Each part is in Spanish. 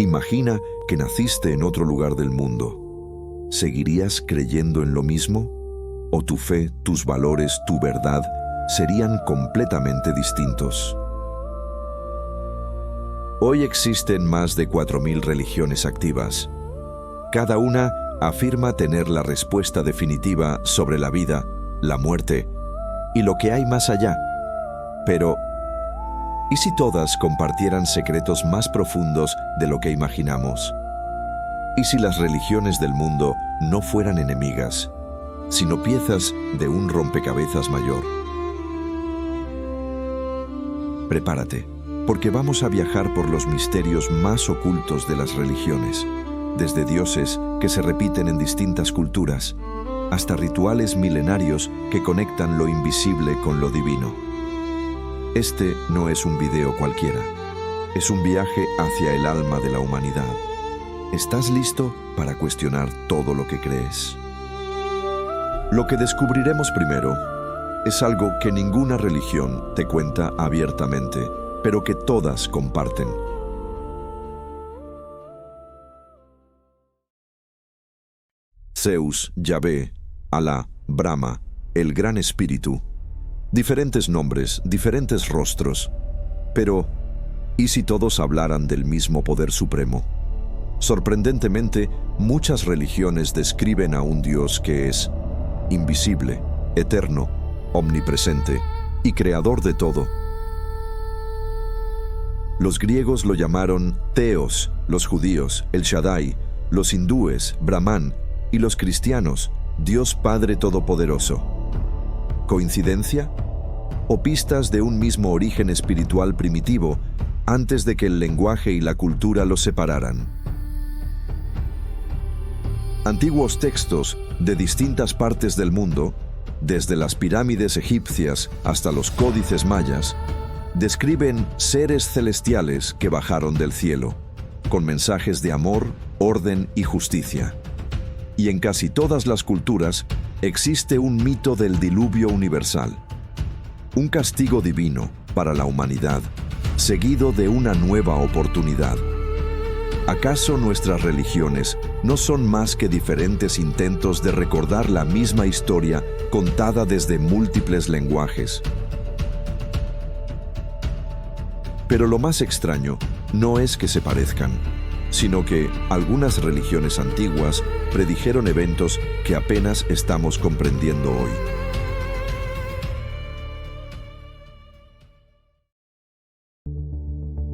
Imagina que naciste en otro lugar del mundo. ¿Seguirías creyendo en lo mismo? ¿O tu fe, tus valores, tu verdad serían completamente distintos? Hoy existen más de 4.000 religiones activas. Cada una afirma tener la respuesta definitiva sobre la vida, la muerte y lo que hay más allá. Pero, ¿y si todas compartieran secretos más profundos de lo que imaginamos? ¿Y si las religiones del mundo no fueran enemigas, sino piezas de un rompecabezas mayor? Prepárate, porque vamos a viajar por los misterios más ocultos de las religiones, desde dioses que se repiten en distintas culturas, hasta rituales milenarios que conectan lo invisible con lo divino. Este no es un video cualquiera, es un viaje hacia el alma de la humanidad. ¿Estás listo para cuestionar todo lo que crees? Lo que descubriremos primero es algo que ninguna religión te cuenta abiertamente, pero que todas comparten. Zeus, Yahvé, Alá, Brahma, el Gran Espíritu. Diferentes nombres, diferentes rostros. Pero, ¿y si todos hablaran del mismo poder supremo? Sorprendentemente, muchas religiones describen a un Dios que es invisible, eterno, omnipresente y creador de todo. Los griegos lo llamaron Theos, los judíos, el Shaddai, los hindúes, Brahman, y los cristianos, Dios Padre Todopoderoso. ¿Coincidencia? ¿O pistas de un mismo origen espiritual primitivo antes de que el lenguaje y la cultura los separaran? Antiguos textos de distintas partes del mundo, desde las pirámides egipcias hasta los códices mayas, describen seres celestiales que bajaron del cielo, con mensajes de amor, orden y justicia. Y en casi todas las culturas existe un mito del diluvio universal, un castigo divino para la humanidad, seguido de una nueva oportunidad. ¿Acaso nuestras religiones no son más que diferentes intentos de recordar la misma historia contada desde múltiples lenguajes? Pero lo más extraño no es que se parezcan, sino que algunas religiones antiguas predijeron eventos que apenas estamos comprendiendo hoy.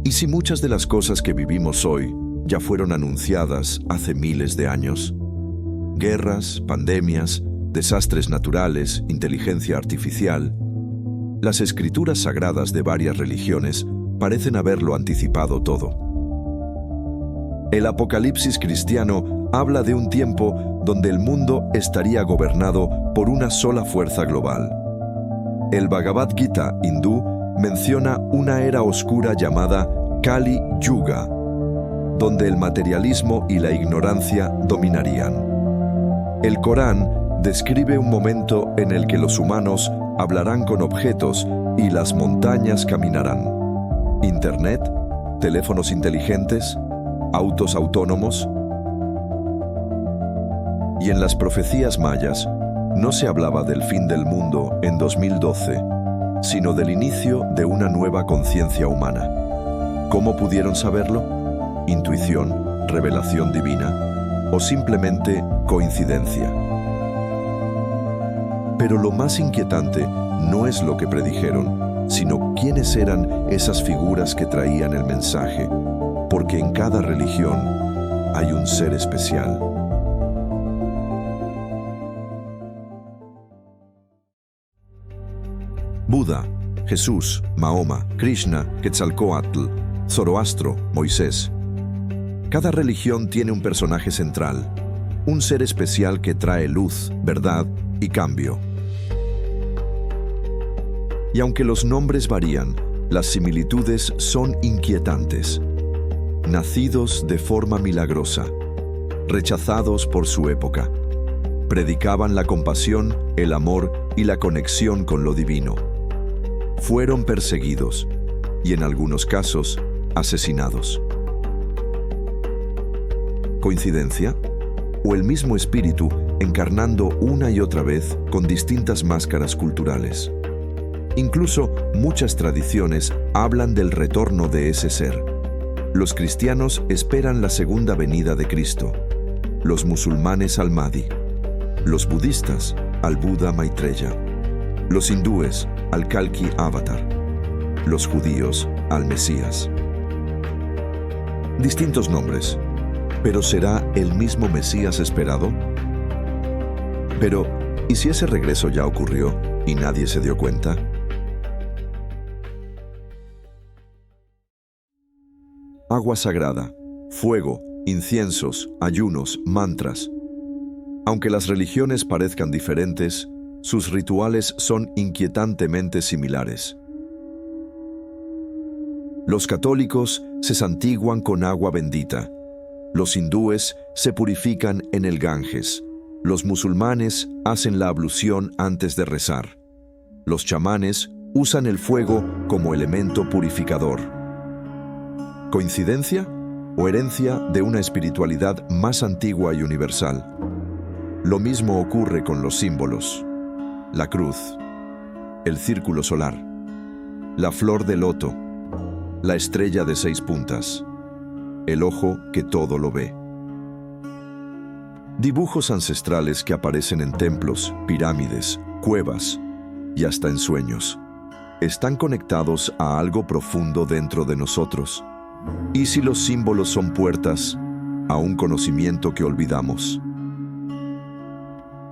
¿Y si muchas de las cosas que vivimos hoy ya fueron anunciadas hace miles de años? Guerras, pandemias, desastres naturales, inteligencia artificial. Las escrituras sagradas de varias religiones parecen haberlo anticipado todo. El Apocalipsis cristiano habla de un tiempo donde el mundo estaría gobernado por una sola fuerza global. El Bhagavad Gita hindú menciona una era oscura llamada Kali Yuga, donde el materialismo y la ignorancia dominarían. El Corán describe un momento en el que los humanos hablarán con objetos y las montañas caminarán. Internet, teléfonos inteligentes, autos autónomos. Y en las profecías mayas no se hablaba del fin del mundo en 2012, sino del inicio de una nueva conciencia humana. ¿Cómo pudieron saberlo? ¿Intuición, revelación divina o simplemente coincidencia? Pero lo más inquietante no es lo que predijeron, sino quiénes eran esas figuras que traían el mensaje, porque en cada religión hay un ser especial. Buda, Jesús, Mahoma, Krishna, Quetzalcóatl, Zoroastro, Moisés. Cada religión tiene un personaje central, un ser especial que trae luz, verdad y cambio. Y aunque los nombres varían, las similitudes son inquietantes. Nacidos de forma milagrosa, rechazados por su época, predicaban la compasión, el amor y la conexión con lo divino. Fueron perseguidos y, en algunos casos, asesinados. ¿Coincidencia? ¿O el mismo espíritu encarnando una y otra vez con distintas máscaras culturales? Incluso muchas tradiciones hablan del retorno de ese ser. Los cristianos esperan la segunda venida de Cristo, los musulmanes al Mahdi, los budistas al Buda Maitreya, los hindúes al Kalki Avatar, los judíos al Mesías. Distintos nombres, pero ¿será el mismo Mesías esperado? Pero, ¿y si ese regreso ya ocurrió y nadie se dio cuenta? Agua sagrada, fuego, inciensos, ayunos, mantras. Aunque las religiones parezcan diferentes, sus rituales son inquietantemente similares. Los católicos se santiguan con agua bendita. Los hindúes se purifican en el Ganges. Los musulmanes hacen la ablución antes de rezar. Los chamanes usan el fuego como elemento purificador. ¿Coincidencia o herencia de una espiritualidad más antigua y universal? Lo mismo ocurre con los símbolos. La cruz, el círculo solar, la flor de loto, la estrella de 6 puntas, el ojo que todo lo ve. Dibujos ancestrales que aparecen en templos, pirámides, cuevas y hasta en sueños, están conectados a algo profundo dentro de nosotros. ¿Y si los símbolos son puertas a un conocimiento que olvidamos?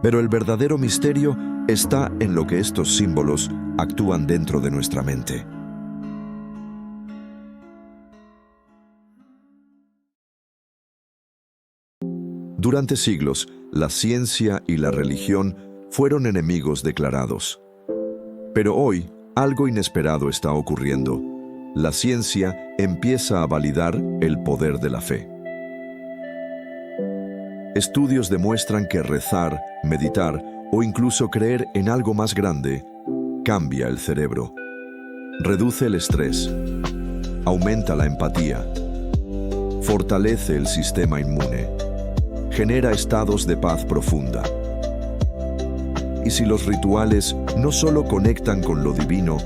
Pero el verdadero misterio está en lo que estos símbolos actúan dentro de nuestra mente. Durante siglos, la ciencia y la religión fueron enemigos declarados. Pero hoy, algo inesperado está ocurriendo. La ciencia empieza a validar el poder de la fe. Estudios demuestran que rezar, meditar o incluso creer en algo más grande cambia el cerebro, reduce el estrés, aumenta la empatía, fortalece el sistema inmune, genera estados de paz profunda. Y si los rituales no solo conectan con lo divino,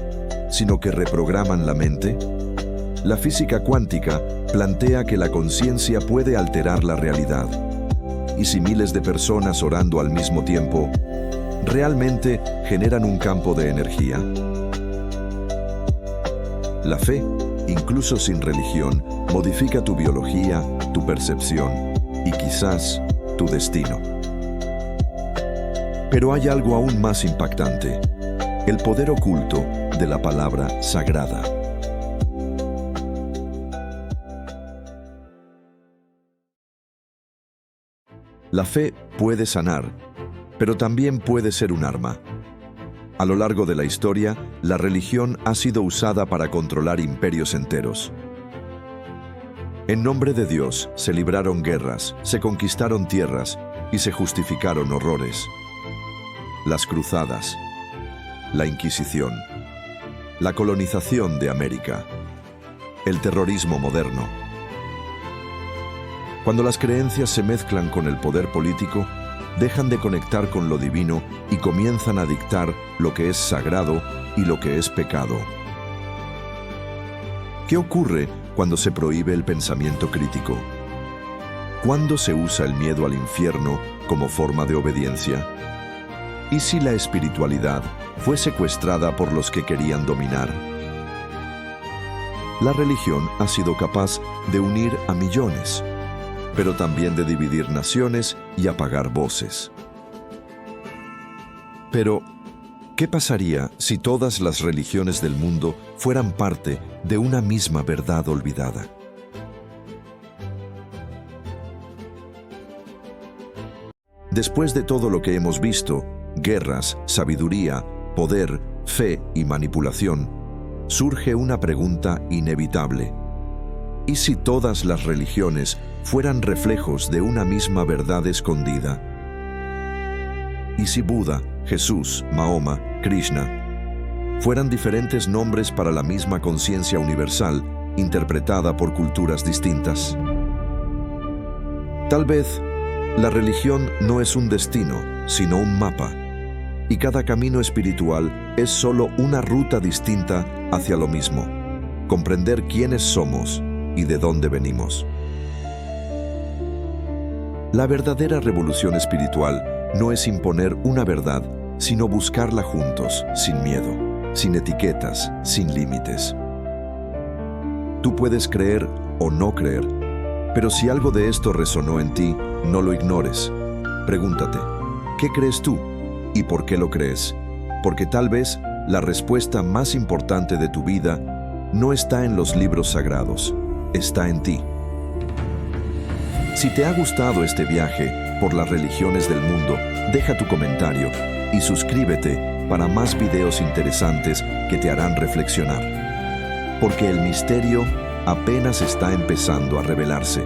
sino que reprograman la mente, la física cuántica plantea que la conciencia puede alterar la realidad. Y si miles de personas orando al mismo tiempo, ¿realmente generan un campo de energía? La fe, incluso sin religión, modifica tu biología, tu percepción y quizás tu destino. Pero hay algo aún más impactante: el poder oculto de la palabra sagrada. La fe puede sanar, pero también puede ser un arma. A lo largo de la historia, la religión ha sido usada para controlar imperios enteros. En nombre de Dios se libraron guerras, se conquistaron tierras y se justificaron horrores. Las cruzadas, la Inquisición, la colonización de América, el terrorismo moderno. Cuando las creencias se mezclan con el poder político, dejan de conectar con lo divino y comienzan a dictar lo que es sagrado y lo que es pecado. ¿Qué ocurre cuando se prohíbe el pensamiento crítico? ¿Cuándo se usa el miedo al infierno como forma de obediencia? ¿Y si la espiritualidad fue secuestrada por los que querían dominar? La religión ha sido capaz de unir a millones, pero también de dividir naciones y apagar voces. Pero, ¿qué pasaría si todas las religiones del mundo fueran parte de una misma verdad olvidada? Después de todo lo que hemos visto, guerras, sabiduría, poder, fe y manipulación, surge una pregunta inevitable. ¿Y si todas las religiones fueran reflejos de una misma verdad escondida? ¿Y si Buda, Jesús, Mahoma, Krishna fueran diferentes nombres para la misma conciencia universal, interpretada por culturas distintas? Tal vez la religión no es un destino, sino un mapa, y cada camino espiritual es solo una ruta distinta hacia lo mismo: comprender quiénes somos y de dónde venimos. La verdadera revolución espiritual no es imponer una verdad, sino buscarla juntos, sin miedo, sin etiquetas, sin límites. Tú puedes creer o no creer, pero si algo de esto resonó en ti, no lo ignores. Pregúntate, ¿qué crees tú? ¿Y por qué lo crees? Porque tal vez la respuesta más importante de tu vida no está en los libros sagrados, está en ti. Si te ha gustado este viaje por las religiones del mundo, deja tu comentario y suscríbete para más videos interesantes que te harán reflexionar. Porque el misterio apenas está empezando a revelarse.